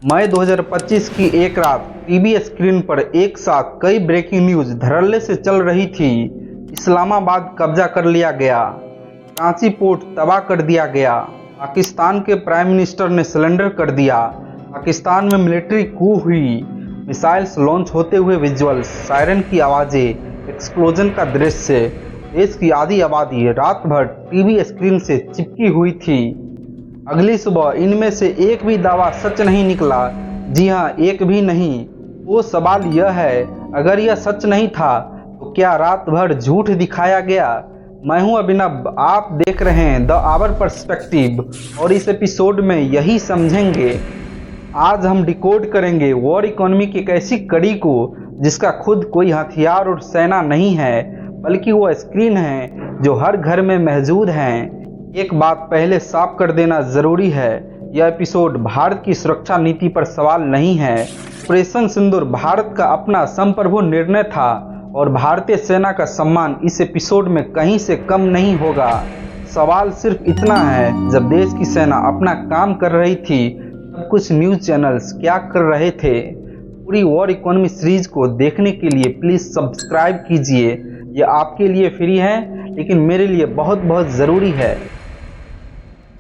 मई 2025 की एक रात टीवी स्क्रीन पर एक साथ कई ब्रेकिंग न्यूज धड़ल्ले से चल रही थी। इस्लामाबाद कब्जा कर लिया गया, कराची पोर्ट तबाह कर दिया गया, पाकिस्तान के प्राइम मिनिस्टर ने सरेंडर कर दिया, पाकिस्तान में मिलिट्री कू हुई, मिसाइल्स लॉन्च होते हुए विजुअल्स, सायरन की आवाज़ें, एक्सप्लोजन का दृश्य। देश की आधी आबादी रात भर टीवी स्क्रीन से चिपकी हुई थी। अगली सुबह इनमें से एक भी दावा सच नहीं निकला। जी हाँ, एक भी नहीं। वो सवाल यह है, अगर यह सच नहीं था तो क्या रात भर झूठ दिखाया गया? मैं हूं अभिनव, आप देख रहे हैं द आवर पर्सपेक्टिव और इस एपिसोड में यही समझेंगे। आज हम डिकोड करेंगे वॉर इकोनॉमी की एक ऐसी कड़ी को जिसका खुद कोई हथियार और सेना नहीं है, बल्कि वो स्क्रीन है जो हर घर में मौजूद है। एक बात पहले साफ कर देना जरूरी है, यह एपिसोड भारत की सुरक्षा नीति पर सवाल नहीं है। ऑपरेशन सिंदूर भारत का अपना संप्रभु निर्णय था और भारतीय सेना का सम्मान इस एपिसोड में कहीं से कम नहीं होगा। सवाल सिर्फ इतना है, जब देश की सेना अपना काम कर रही थी तब कुछ न्यूज चैनल्स क्या कर रहे थे? पूरी वॉर इकोनॉमी सीरीज को देखने के लिए प्लीज सब्सक्राइब कीजिए। यह आपके लिए फ्री है, लेकिन मेरे लिए बहुत बहुत ज़रूरी है।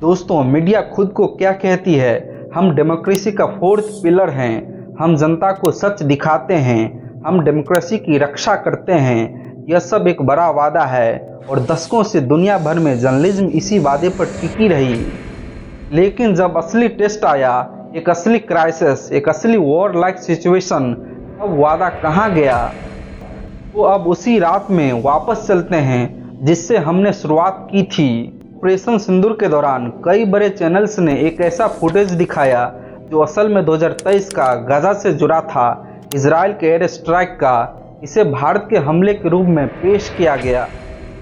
दोस्तों, मीडिया खुद को क्या कहती है? हम डेमोक्रेसी का फोर्थ पिलर हैं, हम जनता को सच दिखाते हैं, हम डेमोक्रेसी की रक्षा करते हैं। यह सब एक बड़ा वादा है और दशकों से दुनिया भर में जर्नलिज्म इसी वादे पर टिकी रही। लेकिन जब असली टेस्ट आया, एक असली क्राइसिस, एक असली वॉर लाइक सिचुएशन, अब वादा कहाँ गया? तो अब उसी रात में वापस चलते हैं जिससे हमने शुरुआत की थी। ऑपरेशन सिंदूर के दौरान कई बड़े चैनल्स ने एक ऐसा फुटेज दिखाया जो असल में 2023 का गाजा से जुड़ा था, इजराइल के एयर स्ट्राइक का। इसे भारत के हमले के रूप में पेश किया गया।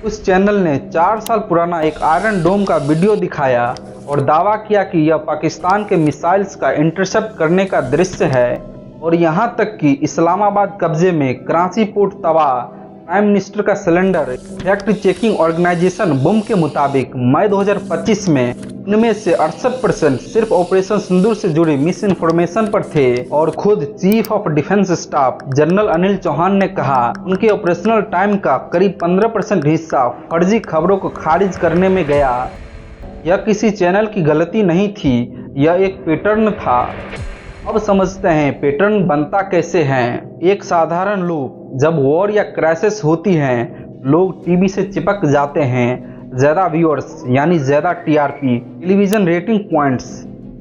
उस चैनल ने 4 साल पुराना एक आयरन डोम का वीडियो दिखाया और दावा किया कि यह पाकिस्तान के मिसाइल्स का इंटरसेप्ट करने का दृश्य है। और यहाँ तक कि इस्लामाबाद कब्जे में, कराची पोर्ट तबाह, प्राइम मिनिस्टर का cylinder. Fact checking organisation Bum के मुताबिक मई 2025 में इनमें से 68% सिर्फ ऑपरेशन सिंदूर से जुड़ी मिस इन्फॉर्मेशन पर थे। और खुद chief of defence staff general Anil Chauhan ने कहा, उनके ऑपरेशनल टाइम का करीब 15% हिस्सा फर्जी खबरों को खारिज करने में गया। यह किसी चैनल की गलती नहीं थी, यह एक पैटर्न था। अब समझते हैं पैटर्न बनता कैसे है। एक साधारण लोग, जब वॉर या क्राइसिस होती है, लोग टीवी से चिपक जाते हैं। ज़्यादा व्यूअर्स यानी ज़्यादा टीआरपी, टेलीविज़न रेटिंग पॉइंट्स।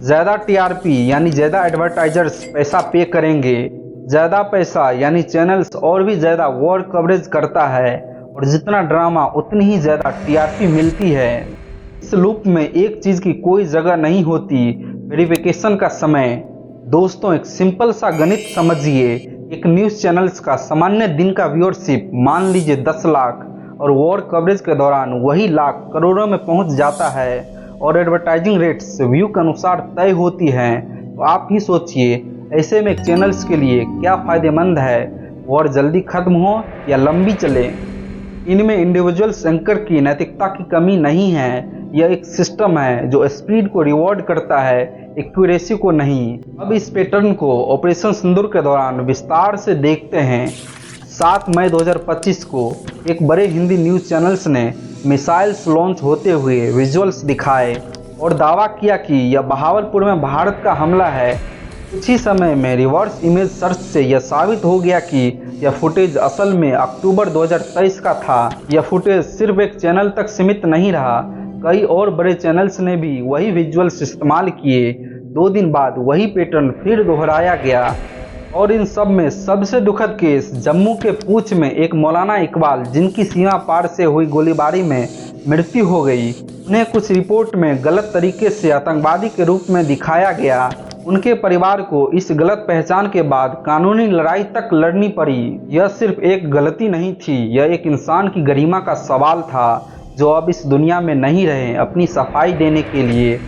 ज़्यादा टीआरपी यानी ज़्यादा एडवर्टाइजर्स पैसा पे करेंगे। ज़्यादा पैसा यानी चैनल्स और भी ज़्यादा वॉर कवरेज करता है, और जितना ड्रामा उतनी ही ज़्यादा टीआरपी मिलती है। इस लूप में एक चीज़ की कोई जगह नहीं होती, वेरिफिकेशन का समय। दोस्तों, एक सिंपल सा गणित समझिए। एक न्यूज़ चैनल्स का सामान्य दिन का व्यूअरशिप मान लीजिए 10 लाख, और वॉर कवरेज के दौरान वही लाख करोड़ों में पहुंच जाता है, और एडवर्टाइजिंग रेट्स व्यू के अनुसार तय होती हैं। तो आप ही सोचिए, ऐसे में चैनल्स के लिए क्या फ़ायदेमंद है, वॉर जल्दी खत्म हो या लंबी चले? इनमें इंडिविजुअल्स एंकर की नैतिकता की कमी नहीं है। यह एक सिस्टम है जो स्पीड को रिवॉर्ड करता है, एक्यूरेसी को नहीं। अब इस पैटर्न को ऑपरेशन सिंदूर के दौरान विस्तार से देखते हैं। 7 मई 2025 को एक बड़े हिंदी न्यूज़ चैनल्स ने मिसाइल्स लॉन्च होते हुए विजुअल्स दिखाए और दावा किया कि यह बहावलपुर में भारत का हमला है। कुछ ही समय में रिवर्स इमेज सर्च से यह साबित हो गया कि यह फुटेज असल में अक्टूबर 2023 का था। यह फुटेज सिर्फ एक चैनल तक सीमित नहीं रहा, कई और बड़े चैनल्स ने भी वही विजुअल्स इस्तेमाल किए। 2 दिन बाद वही पैटर्न फिर दोहराया गया। और इन सब में सबसे दुखद केस जम्मू के पूंछ में एक मौलाना इकबाल, जिनकी सीमा पार से हुई गोलीबारी में मृत्यु हो गई। उन्हें कुछ रिपोर्ट में गलत तरीके से आतंकवादी के रूप में दिखाया गया। उनके परिवार को इस गलत पहचान के बाद कानूनी लड़ाई तक लड़नी पड़ी। यह सिर्फ एक गलती नहीं थी, यह एक इंसान की गरिमा का सवाल था जो अब इस दुनिया में नहीं रहे अपनी सफाई देने के लिए।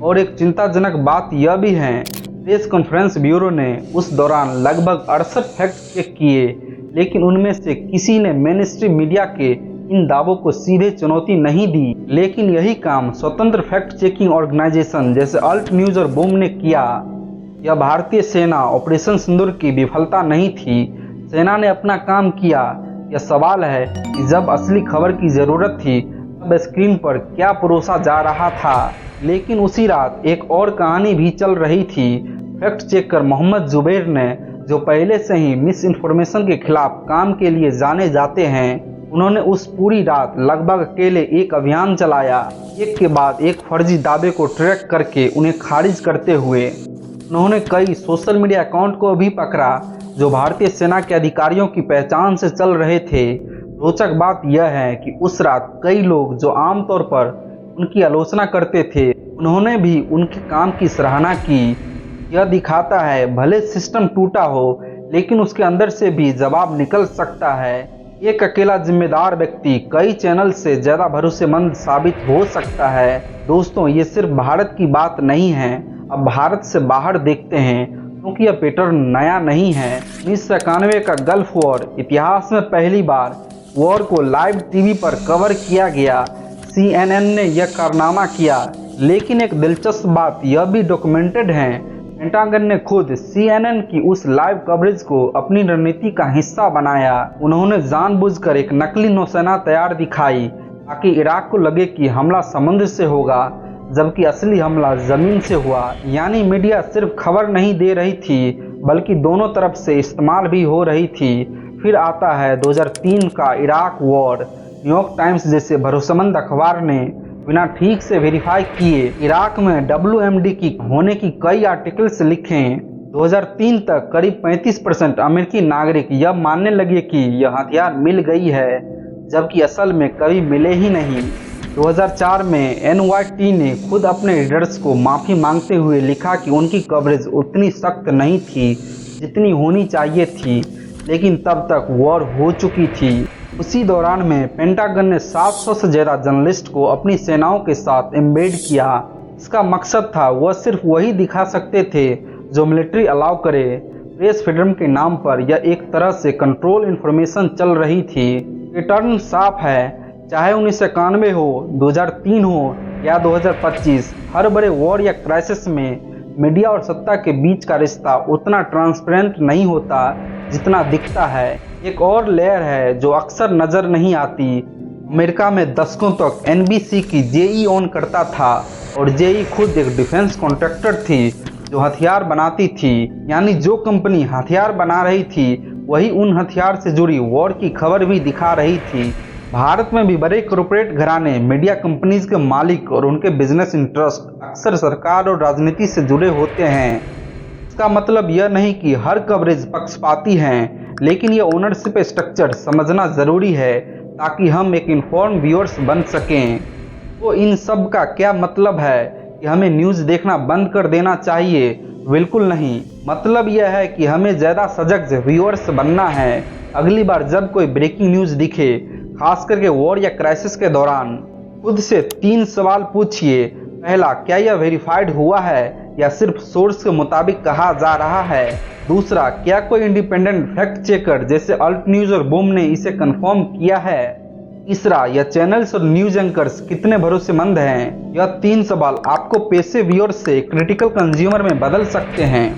और एक चिंताजनक बात यह भी है, प्रेस कॉन्फ्रेंस ब्यूरो ने उस दौरान लगभग 68 फैक्ट चेक किए, लेकिन उनमें से किसी ने मेन स्ट्रीम मीडिया के इन दावों को सीधे चुनौती नहीं दी, लेकिन यही काम स्वतंत्र फैक्ट चेकिंग ऑर्गेनाइजेशन जैसे अल्ट न्यूज और बूम ने किया। यह भारतीय सेना ऑपरेशन सिंदूर की विफलता नहीं थी, सेना ने अपना काम किया। यह सवाल है कि जब असली खबर की जरूरत थी तब स्क्रीन पर क्या परोसा जा रहा था। लेकिन उसी रात एक और कहानी भी चल रही थी। फैक्ट चेकर मोहम्मद जुबैर ने, जो पहले से ही मिस इन्फॉर्मेशन के खिलाफ काम के लिए जाने जाते हैं, उन्होंने उस पूरी रात लगभग अकेले एक अभियान चलाया, एक के बाद एक फर्जी दावे को ट्रैक करके उन्हें खारिज करते हुए। उन्होंने कई सोशल मीडिया अकाउंट को भी पकड़ा जो भारतीय सेना के अधिकारियों की पहचान से चल रहे थे। रोचक बात यह है कि उस रात कई लोग जो आमतौर पर उनकी आलोचना करते थे, उन्होंने भी उनके काम की सराहना की। यह दिखाता है भले सिस्टम टूटा हो, लेकिन उसके अंदर से भी जवाब निकल सकता है। एक अकेला जिम्मेदार व्यक्ति कई चैनल से ज्यादा भरोसेमंद साबित हो सकता है। दोस्तों, ये सिर्फ भारत की बात नहीं है। अब भारत से बाहर देखते हैं, क्योंकि यह पैटर्न नया नहीं है। 1991 का गल्फ वॉर, इतिहास में पहली बार वॉर को लाइव टीवी पर कवर किया गया। CNN ने यह कारनामा किया। लेकिन एक दिलचस्प बात यह भी डॉक्यूमेंटेड है, पेंटागन ने खुद CNN की उस लाइव कवरेज को अपनी रणनीति का हिस्सा बनाया। उन्होंने जानबूझकर एक नकली नौसेना तैयार दिखाई ताकि इराक को लगे कि हमला समुद्र से होगा, जबकि असली हमला जमीन से हुआ। यानी मीडिया सिर्फ खबर नहीं दे रही थी, बल्कि दोनों तरफ से इस्तेमाल भी हो रही थी। फिर आता है 2003 का इराक वॉर। न्यूयॉर्क टाइम्स जैसे भरोसेमंद अखबार ने बिना ठीक से वेरीफाई किए इराक में WMD की होने की कई आर्टिकल्स लिखे। 2003 तक करीब 35% अमेरिकी नागरिक यह मानने लगे कि यह हथियार मिल गई है, जबकि असल में कभी मिले ही नहीं। 2004 में NYT ने खुद अपने रीडर्स को माफ़ी मांगते हुए लिखा कि उनकी कवरेज उतनी सख्त नहीं थी जितनी होनी चाहिए थी, लेकिन तब तक वॉर हो चुकी थी। उसी दौरान में पेंटागन ने 700 से ज़्यादा जर्नलिस्ट को अपनी सेनाओं के साथ एम्बेड किया। इसका मकसद था वह सिर्फ वही दिखा सकते थे जो मिलिट्री अलाउ करे। प्रेस फ्रीडम के नाम पर यह एक तरह से कंट्रोल इन्फॉर्मेशन चल रही थी। पैटर्न साफ है, चाहे 1991 हो, 2003 हो या 2025, हर बड़े वॉर या क्राइसिस में मीडिया और सत्ता के बीच का रिश्ता उतना ट्रांसपेरेंट नहीं होता जितना दिखता है। एक और लेयर है जो अक्सर नज़र नहीं आती। अमेरिका में दशकों तक NBC की JE ऑन करता था, और JE खुद एक डिफेंस कॉन्ट्रैक्टर थी जो हथियार बनाती थी। यानी जो कंपनी हथियार बना रही थी वही उन हथियार से जुड़ी वॉर की खबर भी दिखा रही थी। भारत में भी बड़े कॉर्पोरेट घराने, मीडिया कंपनीज के मालिक और उनके बिजनेस इंटरेस्ट अक्सर सरकार और राजनीति से जुड़े होते हैं। इसका मतलब यह नहीं कि हर कवरेज पक्षपाती है, लेकिन यह ओनरशिप स्ट्रक्चर समझना जरूरी है ताकि हम एक इन्फॉर्म व्यूअर्स बन सकें। तो इन सब का क्या मतलब है कि हमें न्यूज़ देखना बंद कर देना चाहिए? बिल्कुल नहीं। मतलब यह है कि हमें ज़्यादा सजग व्यूअर्स बनना है। अगली बार जब कोई ब्रेकिंग न्यूज़ दिखे, खास करके वॉर या क्राइसिस के दौरान, खुद से 3 सवाल पूछिए। पहला, क्या यह वेरीफाइड हुआ है या सिर्फ सोर्स के मुताबिक कहा जा रहा है? दूसरा, क्या कोई इंडिपेंडेंट फैक्ट चेकर जैसे अल्ट न्यूज और बूम ने इसे कंफर्म किया है? तीसरा, यह चैनल्स और न्यूज एंकर्स कितने भरोसेमंद हैं? यह 3 सवाल आपको पेशे व्यूअर से क्रिटिकल कंज्यूमर में बदल सकते हैं।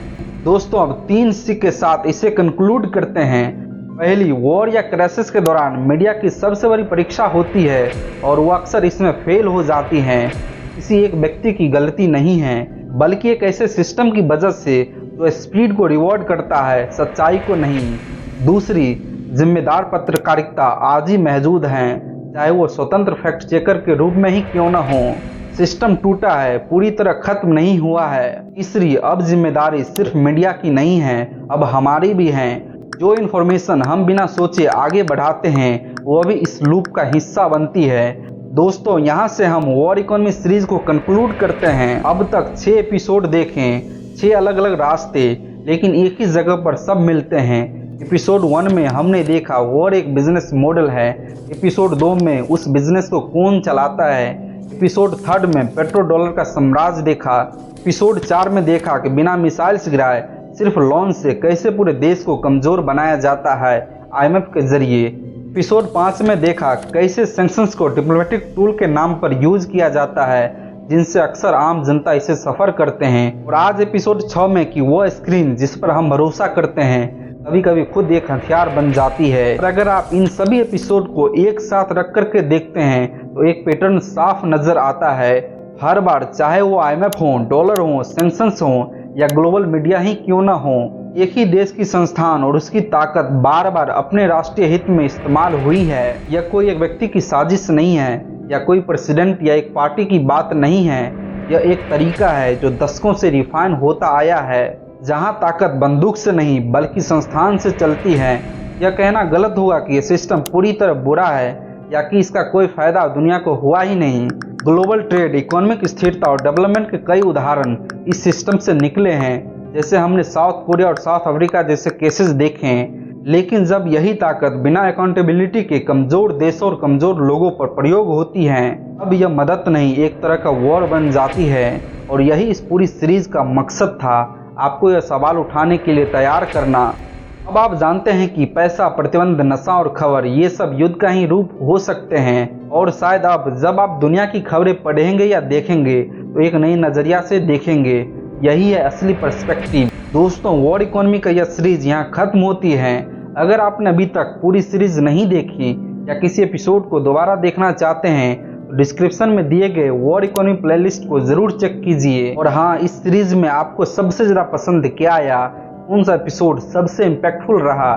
दोस्तों, अब 3 C के साथ इसे कंक्लूड करते हैं। पहली, वॉर या क्राइसिस के दौरान मीडिया की सबसे बड़ी परीक्षा होती है और वह अक्सर इसमें फेल हो जाती है। किसी एक व्यक्ति की गलती नहीं है, बल्कि एक ऐसे सिस्टम की वजह से जो स्पीड को रिवॉर्ड करता है, सच्चाई को नहीं। दूसरी, जिम्मेदार पत्रकारिता आज ही मौजूद हैं, चाहे वो स्वतंत्र फैक्ट चेकर के रूप में ही क्यों न हो। सिस्टम टूटा है, पूरी तरह खत्म नहीं हुआ है। तीसरी, अब जिम्मेदारी सिर्फ मीडिया की नहीं है, अब हमारी भी है। जो इन्फॉर्मेशन हम बिना सोचे आगे बढ़ाते हैं वो भी इस लूप का हिस्सा बनती है। दोस्तों, यहाँ से हम वॉर इकोनॉमी सीरीज को कंक्लूड करते हैं। अब तक 6 एपिसोड देखें, 6 अलग अलग रास्ते, लेकिन एक ही जगह पर सब मिलते हैं। एपिसोड 1 में हमने देखा वॉर एक बिजनेस मॉडल है। एपिसोड 2 में उस बिजनेस को कौन चलाता है। एपिसोड 3 में पेट्रो डॉलर का साम्राज्य देखा। एपिसोड 4 में देखा कि बिना मिसाइल्स गिराए सिर्फ लॉन्च से कैसे पूरे देश को कमजोर बनाया जाता है IMF के जरिए। एपिसोड 5 में देखा कैसे सैंक्शंस को डिप्लोमेटिक टूल के नाम पर यूज किया जाता है, जिनसे अक्सर आम जनता इसे सफर करते हैं। और आज एपिसोड 6 में कि वो स्क्रीन जिस पर हम भरोसा करते हैं कभी कभी खुद एक हथियार बन जाती है। और अगर आप इन सभी एपिसोड को एक साथ रख करके देखते हैं तो एक पैटर्न साफ नजर आता है। हर बार, चाहे वो IMF हो, डॉलर हो, सैंक्शंस हो या ग्लोबल मीडिया ही क्यों ना हो, एक ही देश की संस्थान और उसकी ताकत बार बार अपने राष्ट्रीय हित में इस्तेमाल हुई है। यह कोई एक व्यक्ति की साजिश नहीं है या कोई प्रेसिडेंट या एक पार्टी की बात नहीं है। यह एक तरीका है जो दशकों से रिफाइन होता आया है, जहां ताकत बंदूक से नहीं बल्कि संस्थान से चलती है। यह कहना गलत होगा कि यह सिस्टम पूरी तरह बुरा है या कि इसका कोई फायदा दुनिया को हुआ ही नहीं। ग्लोबल ट्रेड, इकोनॉमिक स्थिरता और डेवलपमेंट के कई उदाहरण इस सिस्टम से निकले हैं, जैसे हमने साउथ कोरिया और साउथ अफ्रीका जैसे केसेस देखे हैं। लेकिन जब यही ताकत बिना अकाउंटेबिलिटी के कमजोर देशों और कमजोर लोगों पर प्रयोग होती है, अब यह मदद नहीं एक तरह का वॉर बन जाती है। और यही इस पूरी सीरीज का मकसद था, आपको यह सवाल उठाने के लिए तैयार करना। अब आप जानते हैं कि पैसा, प्रतिबंध, नशा और खबर, ये सब युद्ध का ही रूप हो सकते हैं। और शायद अब जब आप दुनिया की खबरें पढ़ेंगे या देखेंगे तो एक नई नजरिया से देखेंगे। यही है असली पर्सपेक्टिव। दोस्तों, वॉर इकोनॉमी का यह सीरीज यहाँ खत्म होती है। अगर आपने अभी तक पूरी सीरीज नहीं देखी या किसी एपिसोड को दोबारा देखना चाहते हैं तो डिस्क्रिप्शन में दिए गए वॉर इकोनॉमी प्लेलिस्ट को जरूर चेक कीजिए। और हाँ, इस सीरीज में आपको सबसे ज्यादा पसंद क्या आया, कौन सा एपिसोड सबसे इम्पैक्टफुल रहा,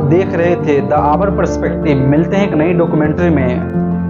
देख रहे थे द आवर पर्सपेक्टिव। मिलते हैं एक नई डॉक्यूमेंट्री में।